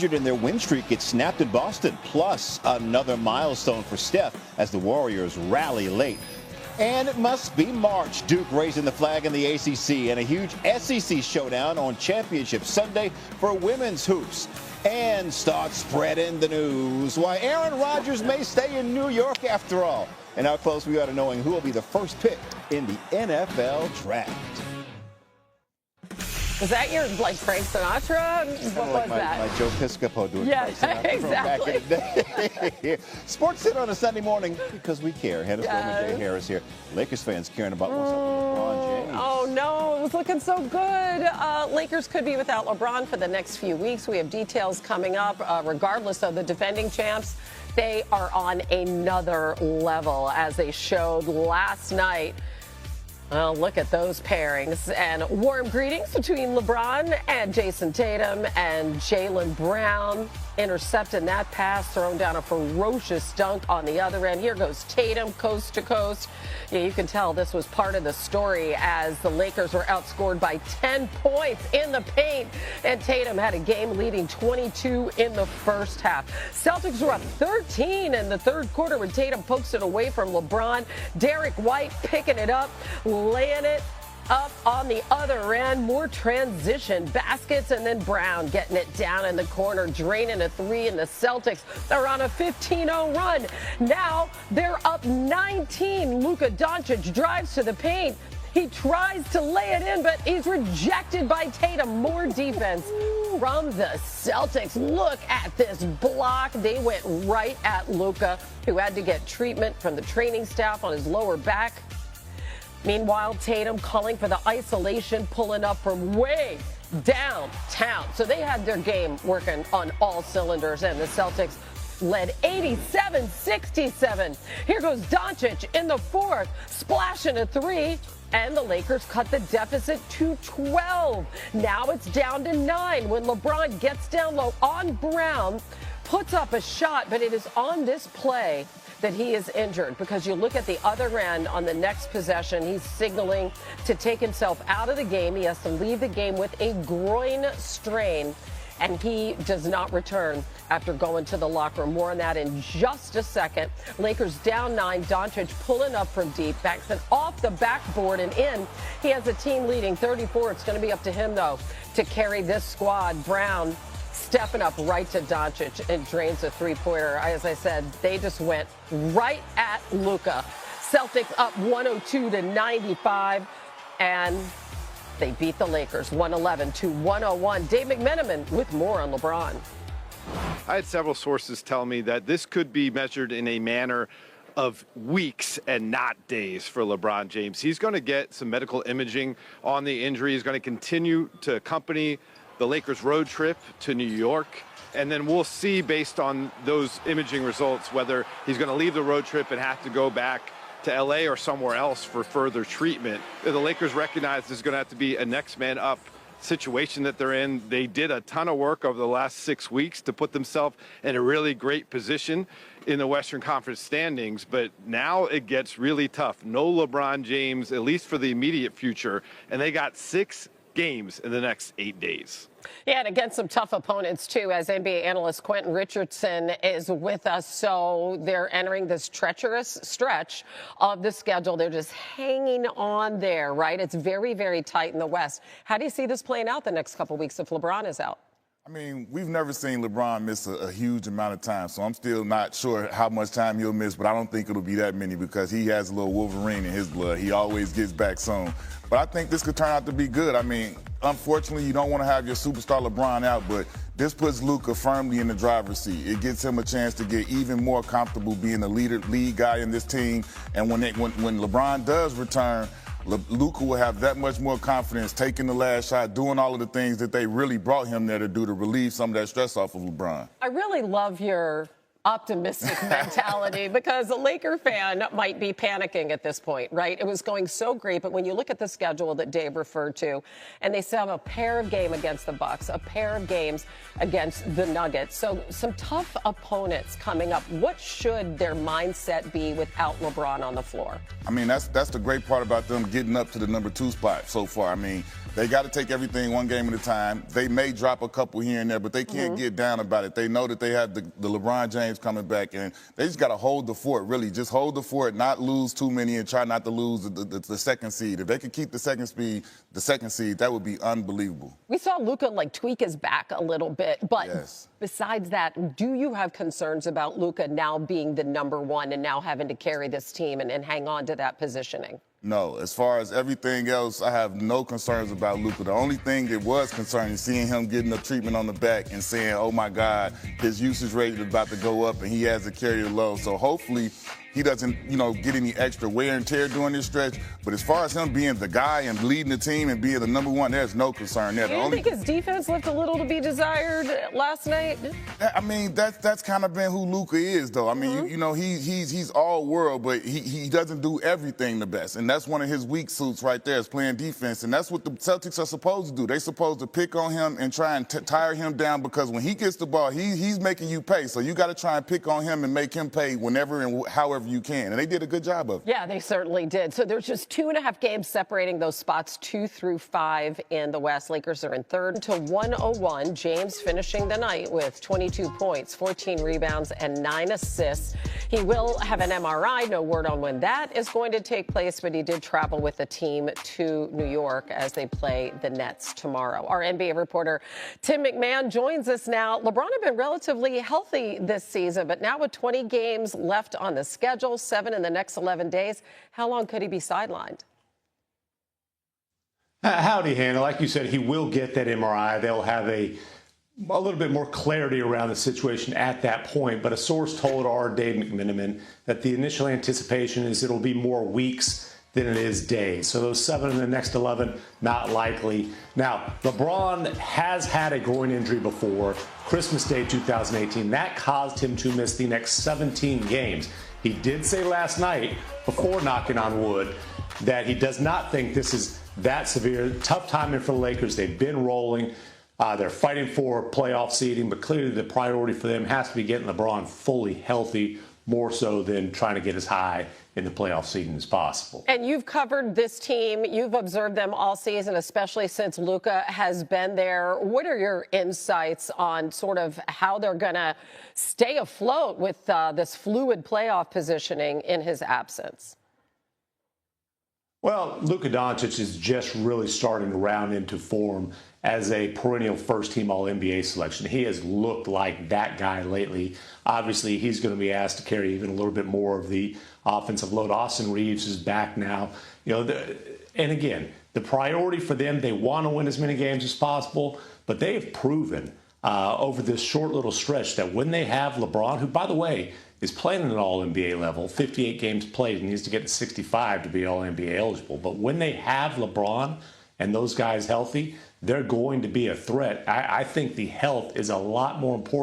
In their win streak gets snapped in Boston, plus another milestone for Steph as the Warriors rally late. And it must be March. Duke raising the flag in the ACC and a huge SEC showdown on Championship Sunday for women's hoops. And start spreading the news why Aaron Rodgers may stay in New York after all. And how close we are to knowing who will be the first pick in the NFL draft. Was that your, like, Frank Sinatra? What was that? My Joe Piscopo doing Frank Sinatra exactly. From back in the day. SportsCenter on a Sunday morning because we care. Hennis Jay Harris here. Lakers fans caring about what's up with LeBron James. Oh, no. It was looking so good. Lakers could be without LeBron for the next few weeks. We have details coming up. Regardless of the defending champs, they are on another level, as they showed last night. Well, look at those pairings. And warm greetings between LeBron and Jason Tatum and Jaylen Brown. Intercepting that pass, throwing down a ferocious dunk on the other end. Here goes Tatum, coast to coast. Yeah, you can tell this was part of the story as the Lakers were outscored by 10 points in the paint. And Tatum had a game-leading 22 in the first half. Celtics were up 13 in the third quarter when Tatum pokes it away from LeBron. Derek White picking it up, laying it up on the other end. More transition baskets, and then Brown getting it down in the corner, draining a three, and the Celtics are on a 15-0 run. Now they're up 19. Luka Doncic drives to the paint. He tries to lay it in, but he's rejected by Tatum. More defense from the Celtics. Look at this block. They went right at Luka, who had to get treatment from the training staff on his lower back. Meanwhile, Tatum calling for the isolation, pulling up from way downtown. So they had their game working on all cylinders, and the Celtics led 87-67. Here goes Doncic in the fourth, splashing a three, and the Lakers cut the deficit to 12. Now it's down to 9 when LeBron gets down low on Brown, puts up a shot, but it is on this play that he is injured, because you look at the other end on the next possession, he's signaling to take himself out of the game. He has to leave the game with a groin strain, and he does not return after going to the locker room. More on that in just a second. Lakers down 9. Doncic pulling up from deep, backs it off the backboard and in. He has a team leading 34. It's going to be up to him, though, to carry this squad. Brown stepping up right to Doncic and drains a three-pointer. As I said, they just went right at Luka. Celtics up 102-95, and they beat the Lakers 111-101. Dave McMenamin with more on LeBron. I had several sources tell me that this could be measured in a manner of weeks and not days for LeBron James. He's going to get some medical imaging on the injury. He's going to continue to accompany the Lakers road trip to New York, and then we'll see based on those imaging results whether he's going to leave the road trip and have to go back to LA or somewhere else for further treatment. The Lakers recognize there's going to have to be a next man up situation that they're in. They did a ton of work over the last 6 weeks to put themselves in a really great position in the Western Conference standings, but now it gets really tough. No LeBron James, at least for the immediate future, and they got 6 games in the next 8 days. Yeah, and against some tough opponents, too, as NBA analyst Quentin Richardson is with us. So they're entering this treacherous stretch of the schedule. They're just hanging on there, right? It's very, very tight in the West. How do you see this playing out the next couple weeks if LeBron is out? I mean, we've never seen LeBron miss a huge amount of time, so I'm still not sure how much time he'll miss, but I don't think it'll be that many because he has a little Wolverine in his blood. He always gets back soon. But I think this could turn out to be good. I mean, unfortunately, you don't want to have your superstar LeBron out, but this puts Luka firmly in the driver's seat. It gives him a chance to get even more comfortable being the lead guy in this team. And when LeBron does return, Luka will have that much more confidence taking the last shot, doing all of the things that they really brought him there to do to relieve some of that stress off of LeBron. I really love your optimistic mentality because a Laker fan might be panicking at this point, right? It was going so great, but when you look at the schedule that Dave referred to, and they still have a pair of games against the Bucks, a pair of games against the Nuggets, so some tough opponents coming up. What should their mindset be without LeBron on the floor? I mean, that's the great part about them getting up to the number 2 spot so far. I mean, They got to take everything one game at a time. They may drop a couple here and there, but they can't get down about it. They know that they have the LeBron James coming back, and they just got to hold the fort, really. Just hold the fort, not lose too many, and try not to lose the second seed. If they could keep the second seed, that would be unbelievable. We saw Luka, tweak his back a little bit, but Yes. Besides that, do you have concerns about Luka now being the number one and now having to carry this team and hang on to that positioning? No, as far as everything else, I have no concerns about Luka. The only thing that was concerning is seeing him getting the treatment on the back and saying, oh my God, his usage rate is about to go up and he has to carry the load. So hopefully he doesn't, get any extra wear and tear during this stretch. But as far as him being the guy and leading the team and being the number one, there's no concern there. Do you think his defense left a little to be desired last night? I mean, that's kind of been who Luka is, though. I mean, he's all world, but he doesn't do everything the best. And that's one of his weak suits right there, is playing defense. And that's what the Celtics are supposed to do. They're supposed to pick on him and try and tire him down, because when he gets the ball, he's making you pay. So you got to try and pick on him and make him pay whenever and however you can. And they did a good job of it. Yeah, they certainly did. So there's just 2.5 games separating those spots 2 through 5 in the West. Lakers are in third to 101. James finishing the night with 22 points, 14 rebounds, and 9 assists. He will have an MRI. No word on when that is going to take place, but he did travel with the team to New York as they play the Nets tomorrow. Our NBA reporter Tim McMahon joins us now. LeBron had been relatively healthy this season, but now with 20 games left on the schedule, 7 in the next 11 days, how long could he be sidelined? Howdy, Hannah. Like you said, he will get that MRI. They'll have a little bit more clarity around the situation at that point. But a source told our Dave McMenamin that the initial anticipation is it'll be more weeks than it is days. So those 7 in the next 11, not likely. Now, LeBron has had a groin injury before, Christmas Day 2018. That caused him to miss the next 17 games. He did say last night, before knocking on wood, that he does not think this is that severe. Tough timing for the Lakers. They've been rolling. They're fighting for playoff seeding, but clearly the priority for them has to be getting LeBron fully healthy, more so than trying to get as high in the playoff seeding as possible. And you've covered this team. You've observed them all season, especially since Luka has been there. What are your insights on sort of how they're going to stay afloat with this fluid playoff positioning in his absence? Well, Luka Doncic is just really starting to round into form as a perennial first-team All-NBA selection. He has looked like that guy lately. Obviously, he's going to be asked to carry even a little bit more of the offensive load. Austin Reeves is back now. And again, the priority for them, they want to win as many games as possible, but they've proven over this short little stretch that when they have LeBron, who, by the way, is playing at an All-NBA level, 58 games played, and needs to get to 65 to be All-NBA eligible. But when they have LeBron and those guys healthy, they're going to be a threat. I think the health is a lot more important